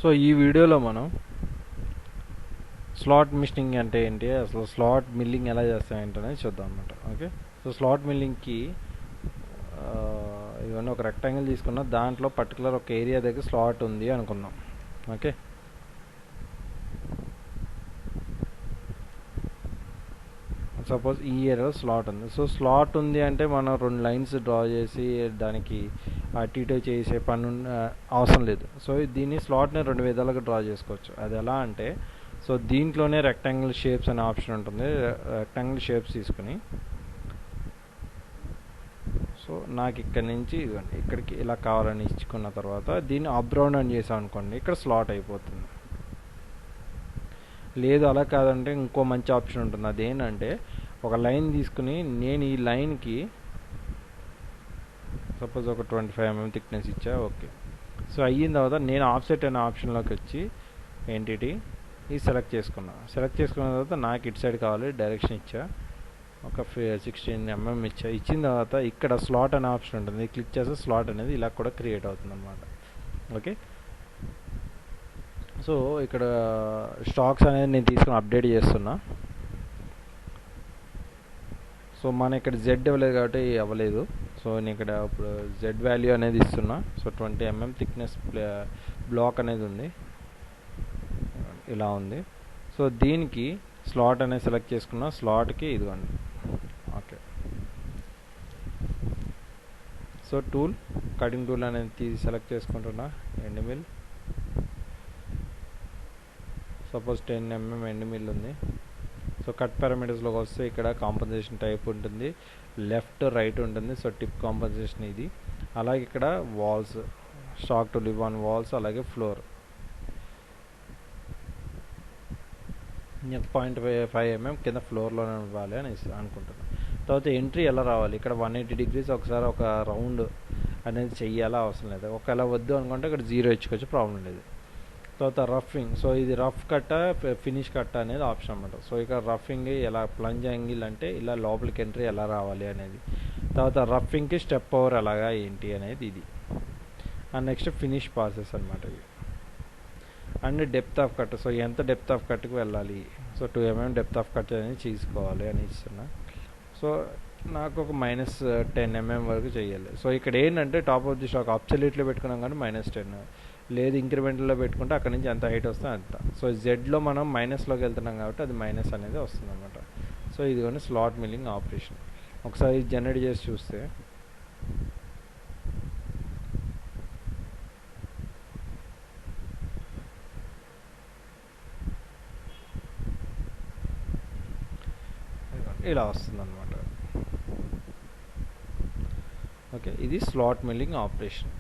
So ఈ వీడియోలో మనం స్లాట్ మిషనింగ్ అంటే ఏంటి, అసలు స్లాట్ మిల్లింగ్ ఎలా చేస్తాయంటే చూద్దాం అనమాట. ఓకే, సో స్లాట్ మిల్లింగ్కి ఇవన్నీ ఒక రెక్టాంగిల్ తీసుకున్నాం, దాంట్లో పర్టికులర్ ఒక ఏరియా దగ్గర స్లాట్ ఉంది అనుకున్నాం. ఓకే, సపోజ్ ఈ ఏరియాలో స్లాట్ ఉంది. సో స్లాట్ ఉంది అంటే మనం 2 లైన్స్ డ్రా చేసి దానికి అటు ఇటు చేసే పని అవసరం లేదు. సో దీన్ని స్లాట్ని 2 విధాలుగా డ్రా చేసుకోవచ్చు. అది ఎలా అంటే, సో దీంట్లోనే రెక్టాంగిల్ షేప్స్ అనే ఆప్షన్ ఉంటుంది. రెక్టాంగిల్ షేప్స్ తీసుకుని, సో నాకు ఇక్కడ నుంచి ఇక్కడికి ఇలా కావాలని ఇచ్చుకున్న తర్వాత దీన్ని అప్ రౌండ్ అని చేసాం అనుకోండి, ఇక్కడ స్లాట్ అయిపోతుంది. లేదు అలా కాదంటే ఇంకో మంచి ఆప్షన్ ఉంటుంది. అదేంటంటే, ఒక లైన్ తీసుకుని నేను ఈ లైన్కి సపోజ్ ఒక 25 mm థిక్నెస్ ఇచ్చా. ఓకే, సో అయిన తర్వాత నేను ఆఫ్సెట్ అనే ఆప్షన్లోకి వచ్చి ఎంటిటీ ఇది సెలెక్ట్ చేసుకున్న తర్వాత నాకు ఇటు సైడ్ కావాలి, డైరెక్షన్ ఇచ్చా, ఒక 16 mm ఇచ్చిన తర్వాత ఇక్కడ స్లాట్ అనే ఆప్షన్ ఉంటుంది. క్లిక్ చేస్తే స్లాట్ అనేది ఇలా కూడా క్రియేట్ అవుతుంది అనమాట. ఓకే, సో ఇక్కడ స్టాక్స్ అనేది నేను తీసుకుని అప్డేట్ చేస్తున్నా. సో మన ఇక్కడ జెడ్ ఇవ్వలేదు కాబట్టి అవ్వలేదు. సో నేను ఇక్కడ ఇప్పుడు జెడ్ వాల్యూ అనేది ఇస్తున్నా. సో 20 mm థిక్నెస్ బ్లాక్ అనేది ఉంది, ఇలా ఉంది. సో దీనికి స్లాట్ అనేది సెలెక్ట్ చేసుకున్నా, స్లాట్కి ఇదిగోండి. Okay, so tool cutting tool అనేది తీసి సెలెక్ట్ చేసుకుంటున్నా. End mill suppose 10 mm end mill ఉంది. సో కట్ పారామీటర్స్లోకి వస్తే ఇక్కడ కాంపన్సేషన్ టైప్ ఉంటుంది, లెఫ్ట్ రైట్ ఉంటుంది. సో టిప్ కాంపన్సేషన్ ఇది. అలాగే ఇక్కడ walls, stock to leave on walls, అలాగే ఫ్లోర్ 0.5 mm కింద ఫ్లోర్లోనే ఇవ్వాలి అని అనుకుంటున్నాను. తర్వాత ఎంట్రీ ఎలా రావాలి, ఇక్కడ 180 degrees ఒకసారి ఒక రౌండ్ అనేది చెయ్యాలా అవసరం లేదు. ఒకవేళ వద్దు అనుకుంటే ఇక్కడ 0 ఇచ్చుకోవచ్చు, ప్రాబ్లం లేదు. తర్వాత రఫింగ్, సో ఇది రఫ్ కట్ట ఫినిష్ కట్ట అనేది ఆప్షన్ అనమాట. సో ఇక్కడ రఫింగ్ ఎలా, ప్లంజ్ యాంగిల్ అంటే ఇలా లోపలికి ఎంట్రీ ఎలా రావాలి అనేది. తర్వాత రఫింగ్కి స్టెప్ ఓవర్ ఎలాగా ఏంటి అనేది ఇది. అండ్ నెక్స్ట్ ఫినిష్ ప్రాసెస్ అనమాట ఇది. And depth of cut, so ఎంత డెప్త్ ఆఫ్ కట్కి వెళ్ళాలి, so 2 mm depth of cut అనేది తీసుకోవాలి అని ఇస్తున్నా. సో నాకు ఒక -10 mm వరకు చేయాలి. సో ఇక్కడ ఏంటంటే టాప్ ఆఫ్ ది స్టాక్ అబ్సల్యూట్లో పెట్టుకున్నాం కానీ -10, లేదు ఇంక్రిమెంట్లో పెట్టుకుంటే అక్కడ నుంచి ఎంత హైట్ వస్తే అంత. సో జెడ్లో మనం మైనస్లోకి వెళ్తున్నాం కాబట్టి అది మైనస్ అనేది వస్తుంది అనమాట. సో ఇది కానీ స్లాట్ మిల్లింగ్ ఆపరేషన్. ఒకసారి జనరేట్ చేసి చూస్తే ఇలా వస్తుంది అనమాట. ఓకే, ఇది స్లాట్ మిల్లింగ్ ఆపరేషన్.